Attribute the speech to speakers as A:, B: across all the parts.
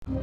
A: ഇനി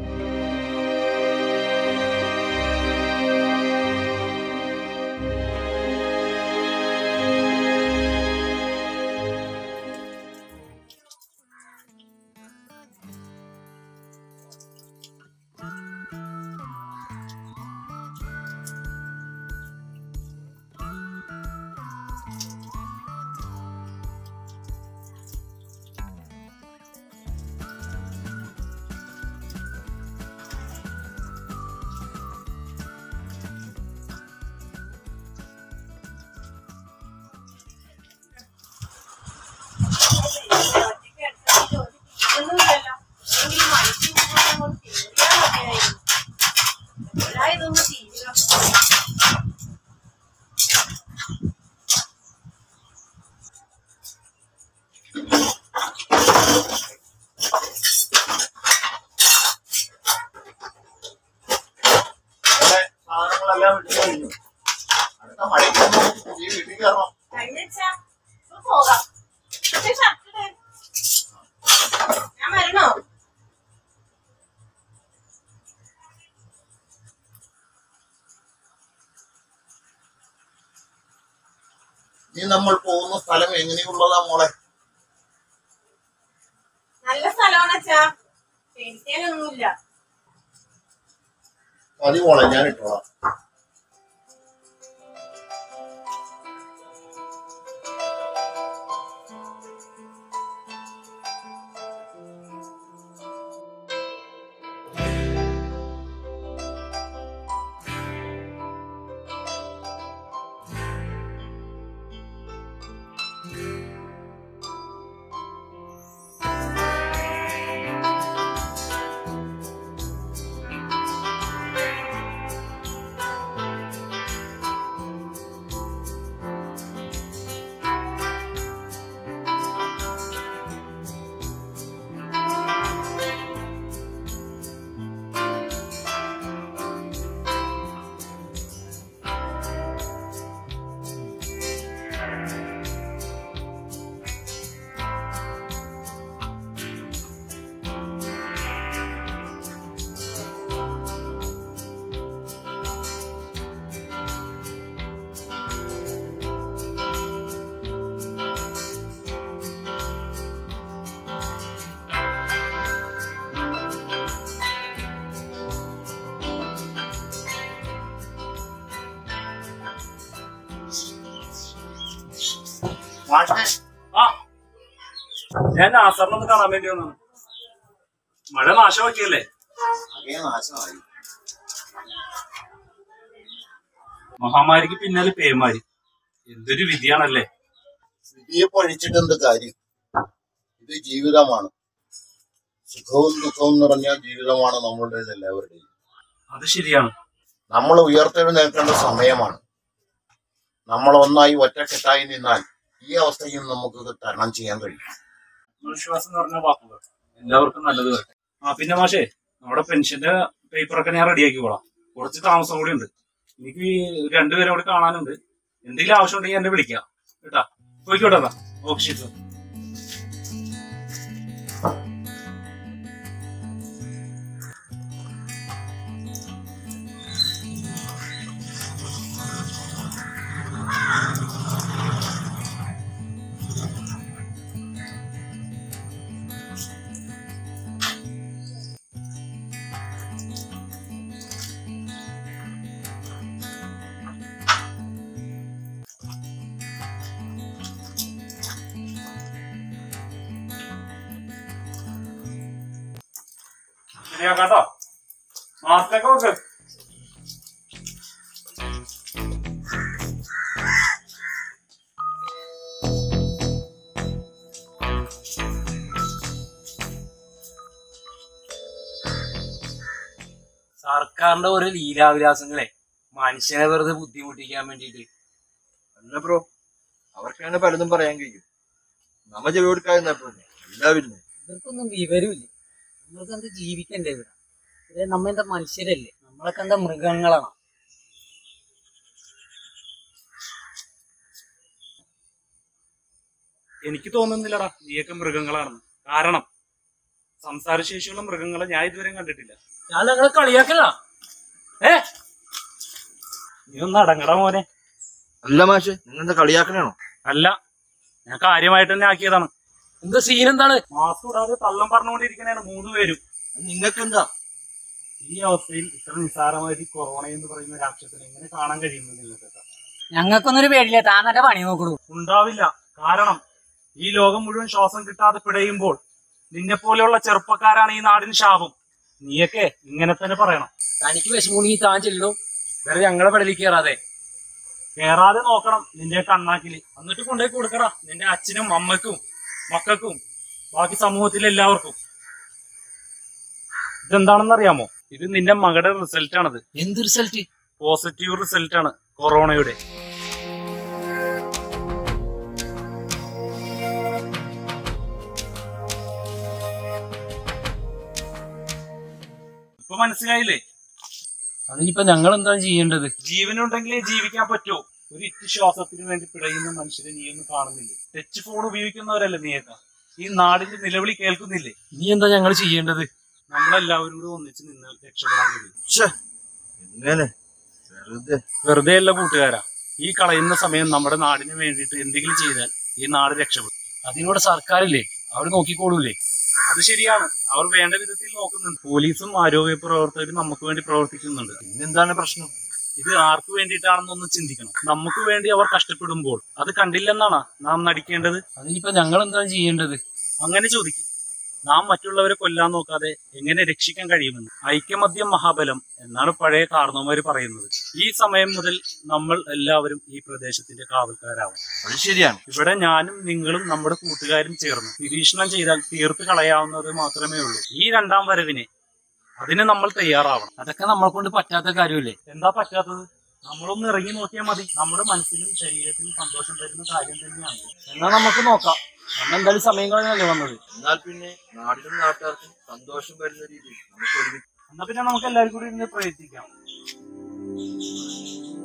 A: നമ്മൾ പോകുന്ന സ്ഥലം എങ്ങനെയുള്ളതാ മോളെ?
B: നല്ല സ്ഥലമാണ് അച്ഛാ, പേടിക്കാനൊന്നുമില്ല.
A: മതി മോളെ, ഞാൻ ഇട്ടോളാം.
C: ഞാൻ നാസറിനൊന്ന് കാണാൻ വേണ്ടി വന്നാണ്. മഴ നാശമാക്കിയല്ലേ?
A: നാശമായി.
C: മഹാമാരിക്ക് പിന്നാലെ പേമാരി. എന്തൊരു വിധിയാണല്ലേ?
A: വിധിയെ പഴിച്ചിട്ട് എന്ത് കാര്യം? ഇത് ജീവിതമാണ്. സുഖവും ദുഃഖവും നിറഞ്ഞ ജീവിതമാണ് നമ്മളുടെ എല്ലാവരുടെയും.
C: അത് ശരിയാണ്.
A: നമ്മൾ ഉയർത്തെഴുന്നേൽക്കേണ്ട സമയമാണ്. നമ്മൾ ഒന്നായി ഒറ്റക്കെട്ടായി നിന്നാൽ ഈ അവസ്ഥയും നമുക്ക് തരണം ചെയ്യാൻ കഴിയും.
C: വിശ്വാസം നിറഞ്ഞ വാക്കുകൾ. എല്ലാവർക്കും നല്ലത് വരട്ടെ. പിന്നെ മാഷേ, നമ്മുടെ പെൻഷന്റെ പേപ്പറൊക്കെ ഞാൻ റെഡിയാക്കി കൊള്ളാം. കുറച്ച് താമസം കൂടി ഉണ്ട്. എനിക്ക് രണ്ടുപേരെ കൂടി കാണാനുണ്ട്. എന്തെങ്കിലും ആവശ്യം ഉണ്ടെങ്കിൽ എന്നെ വിളിക്കാം കേട്ടാ. പോയിക്കോട്ടെ. ഓക്കെ ശരി സാർ. കേട്ടോ, മാസ്കൊക്കെ വെക്ക്.
D: സർക്കാരിന്റെ ഓരോ ലീലാവിലാസങ്ങളെ മനുഷ്യനെ വെറുതെ ബുദ്ധിമുട്ടിക്കാൻ വേണ്ടിട്ട്.
E: അല്ല ബ്രോ, അവർക്കാണ് പലതും പറയാൻ കഴിയും. നമ്മ ചെവി കൊടുക്കാതിരുന്ന എല്ലാവരും
D: ഇവർക്കൊന്നും വിവരമില്ല. നമ്മൾക്ക് എന്താ ജീവിക്കണ്ടേ ഇവിടെ? നമ്മ എന്താ മനുഷ്യരല്ലേ? നമ്മളൊക്കെ എന്താ മൃഗങ്ങളാണ്?
C: എനിക്ക് തോന്നുന്നില്ലടാ നീയൊക്കെ മൃഗങ്ങളാണെന്ന്. കാരണം സംസാരശേഷിയുള്ള മൃഗങ്ങളെ ഞാൻ ഇതുവരെ കണ്ടിട്ടില്ല.
D: ഞാൻ ഞങ്ങളെ കളിയാക്കല്ല.
C: നീ ഒന്ന് അടങ്ങടാ മോനെ.
E: അല്ല മാഷെ, നിങ്ങളെന്താ കളിയാക്കണോ?
C: അല്ല, ഞാൻ കാര്യമായിട്ട് തന്നെ ആക്കിയതാണ്.
D: എന്താ സീൻ എന്താണ്?
C: മാസ്ക് ഇടാതെ തള്ളം പറഞ്ഞുകൊണ്ടിരിക്കണേണ് 3 പേരും.
E: നിങ്ങൾക്ക് എന്താ
C: ഈ അവസ്ഥയിൽ ഇത്ര നിസ്സാരമായിട്ട് കൊറോണ എന്ന് പറയുന്ന രാക്ഷസിനെ എങ്ങനെ കാണാൻ കഴിയുന്നത് നിങ്ങൾക്ക്?
D: ഞങ്ങൾക്കൊന്നൊരു പേടില്ല, താൻ നല്ല പണി നോക്കണു.
C: ഉണ്ടാവില്ല. കാരണം ഈ ലോകം മുഴുവൻ ശ്വാസം കിട്ടാതെ പിടയുമ്പോൾ നിന്നെ പോലെയുള്ള ചെറുപ്പക്കാരാണ് ഈ നാടിന് ശാപം. നീയൊക്കെ ഇങ്ങനെ തന്നെ പറയണം.
D: തനിക്ക് വിഷമുണ്ടെങ്കിൽ താൻ ചെല്ലു, വേറെ ഞങ്ങളെ പടലിൽ
C: കേറാതെ നോക്കണം നിന്റെ കണ്ണാക്കില്. എന്നിട്ട് കൊണ്ടുപോയി കൊടുക്കടാ നിന്റെ അച്ഛനും അമ്മക്കും മക്കൾക്കും ബാക്കി സമൂഹത്തിലെ എല്ലാവർക്കും. ഇതെന്താണെന്ന് അറിയാമോ? ഇത് നിന്റെ മകളുടെ റിസൾട്ട് ആണത്.
D: എന്ത് റിസൾട്ട്?
C: പോസിറ്റീവ് റിസൾട്ട് ആണ് കൊറോണയുടെ. ഇപ്പൊ മനസ്സിലായില്ലേ?
D: അതിനിപ്പോ ഞങ്ങൾ എന്താ ചെയ്യേണ്ടത്?
C: ജീവനുണ്ടെങ്കിലേ ജീവിക്കാൻ പറ്റൂ. ഒരു ഇറ്റ് ശ്വാസത്തിന് വേണ്ടി പിടയുന്ന മനുഷ്യരെ നീ ഒന്നും കാണുന്നില്ലേ? ടച്ച് ഫോൺ ഉപയോഗിക്കുന്നവരല്ലേ നീയൊക്കെ? ഈ നാടിന്റെ നിലവിളി കേൾക്കുന്നില്ലേ?
D: ഇനി എന്താ ഞങ്ങൾ ചെയ്യേണ്ടത്?
C: നമ്മളെല്ലാവരും കൂടി ഒന്നിച്ച് നിന്നാൽ രക്ഷപ്പെടാൻ കഴിയും.
E: എങ്ങനെ
C: വെറുതെ അല്ല കൂട്ടുകാരാ, ഈ കളയുന്ന സമയം നമ്മുടെ നാടിന് വേണ്ടിയിട്ട് എന്തെങ്കിലും ചെയ്താൽ ഈ നാട് രക്ഷപ്പെടും.
D: അതിനോട് സർക്കാരില്ലേ, അവർ നോക്കിക്കോളൂലേ?
C: അത് ശരിയാണ്, അവർ വേണ്ട വിധത്തിൽ നോക്കുന്നുണ്ട്. പോലീസും ആരോഗ്യ പ്രവർത്തകരും നമുക്ക് വേണ്ടി പ്രവർത്തിക്കുന്നുണ്ട്.
E: പിന്നെന്താണ് പ്രശ്നം?
C: ഇത് ആർക്ക് വേണ്ടിയിട്ടാണെന്നൊന്ന് ചിന്തിക്കണം. നമുക്ക് വേണ്ടി അവർ കഷ്ടപ്പെടുമ്പോൾ അത് കണ്ടില്ലെന്നാണ് നാം നടിക്കേണ്ടത്?
D: അതിനിപ്പോ ഞങ്ങൾ എന്താ ചെയ്യേണ്ടത്?
C: അങ്ങനെ ചോദിക്കും. നാം മറ്റുള്ളവരെ കൊല്ലാൻ നോക്കാതെ എങ്ങനെ രക്ഷിക്കാൻ കഴിയുമെന്ന്. ഐക്യമദ്യം മഹാബലം എന്നാണ് പഴയ കാർന്നോമാര് പറയുന്നത്. ഈ സമയം മുതൽ നമ്മൾ എല്ലാവരും ഈ പ്രദേശത്തിന്റെ കാവൽക്കാരാവും.
E: അത് ശരിയാണ്.
C: ഇവിടെ ഞാനും നിങ്ങളും നമ്മുടെ കൂട്ടുകാരും ചേർന്ന് നിരീക്ഷണം ചെയ്താൽ തീർത്ത് കളയാവുന്നത് മാത്രമേ ഉള്ളൂ. ഈ 2ാം വരവിനെ അതിന് നമ്മൾ തയ്യാറാവണം.
D: അതൊക്കെ നമ്മളെ കൊണ്ട് പറ്റാത്ത കാര്യമല്ലേ?
C: എന്താ പറ്റാത്തത്? നമ്മളൊന്ന് ഇറങ്ങി നോക്കിയാൽ മതി. നമ്മുടെ മനസ്സിനും ശരീരത്തിനും സന്തോഷം തരുന്ന കാര്യം തന്നെയാണ്.
D: എന്നാ നമുക്ക് നോക്കാം. നമ്മൾ എന്തായാലും സമയം കളഞ്ഞല്ലേ വന്നത്.
E: എന്നാൽ പിന്നെ നാടിനും നാട്ടുകാർക്കും സന്തോഷം വരുന്ന രീതിയിൽ നമുക്ക് ഒരുമിച്ച്
C: എന്നാ പിന്നെ നമുക്ക് എല്ലാവരും കൂടി ഇന്ന് പ്രയത്നിക്കാം.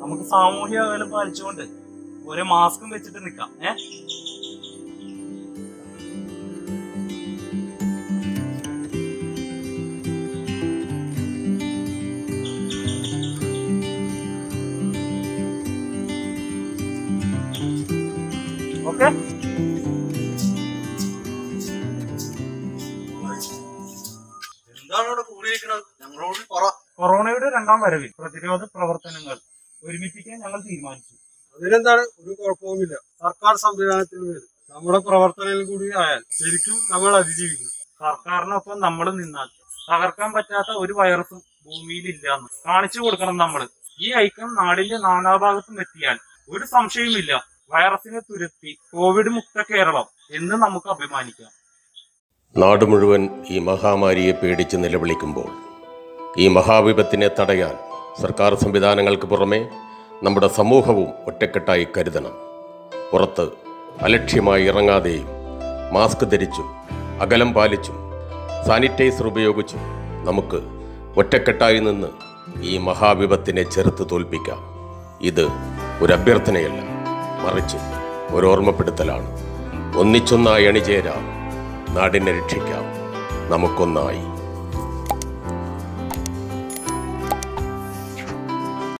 C: നമുക്ക് സാമൂഹിക അകലം പാലിച്ചുകൊണ്ട് ഒരു മാസ്കും വെച്ചിട്ട് നിൽക്കാം. ഓക്കെ.
E: എന്താണ് അവിടെ കൂടിയിരിക്കുന്നത്? ഞങ്ങളോട് പറ.
C: കൊറോണയുടെ 2ാം വരവിൽ പ്രതിരോധ പ്രവർത്തനങ്ങൾ ഒരുമിപ്പിക്കാൻ ഞങ്ങൾ തീരുമാനിച്ചു.
F: അതിനെന്താണ്? ഒരു കുഴപ്പവുമില്ല. സർക്കാർ സംവിധാനത്തിന് മേൽ നമ്മുടെ പ്രവർത്തനങ്ങൾ കൂടി ആയാൽ ശരിക്കും നമ്മൾ അതിജീവിക്കും.
C: സർക്കാരിനൊപ്പം നമ്മൾ നിന്നാൽ തകർക്കാൻ പറ്റാത്ത ഒരു വൈറസും ഭൂമിയിലില്ലാന്ന് കാണിച്ചു കൊടുക്കണം നമ്മൾ. ഈ ഐക്യം നാടിന്റെ നാനാഭാഗത്തും എത്തിയാൽ ഒരു സംശയവുമില്ല, വൈറസിനെ തുരത്തി കോവിഡ് മുക്ത കേരളം എന്ന് നമുക്ക് അഭിമാനിക്കാം.
G: നാട് മുഴുവൻ ഈ മഹാമാരിയെ പേടിച്ച് നിലവിളിക്കുമ്പോൾ ഈ മഹാവിപത്തിനെ തടയാൻ സർക്കാർ സംവിധാനങ്ങൾക്ക് പുറമെ നമ്മുടെ സമൂഹവും ഒറ്റക്കെട്ടായി കരുതണം. പുറത്ത് അലക്ഷ്യമായി ഇറങ്ങാതെയും മാസ്ക് ധരിച്ചും അകലം പാലിച്ചും സാനിറ്റൈസർ ഉപയോഗിച്ചും നമുക്ക് ഒറ്റക്കെട്ടായി നിന്ന് ഈ മഹാവിപത്തിനെ ചെറുത്ത് തോൽപ്പിക്കാം. ഇത് ഒരു അഭ്യർത്ഥനയല്ല, മറിച്ച് ഒരു ഓർമ്മപ്പെടുത്തലാണ്. ഒന്നിച്ചൊന്നായി അണിചേരാം, നാടിനെ രക്ഷിക്കാം, നമുക്കൊന്നായി.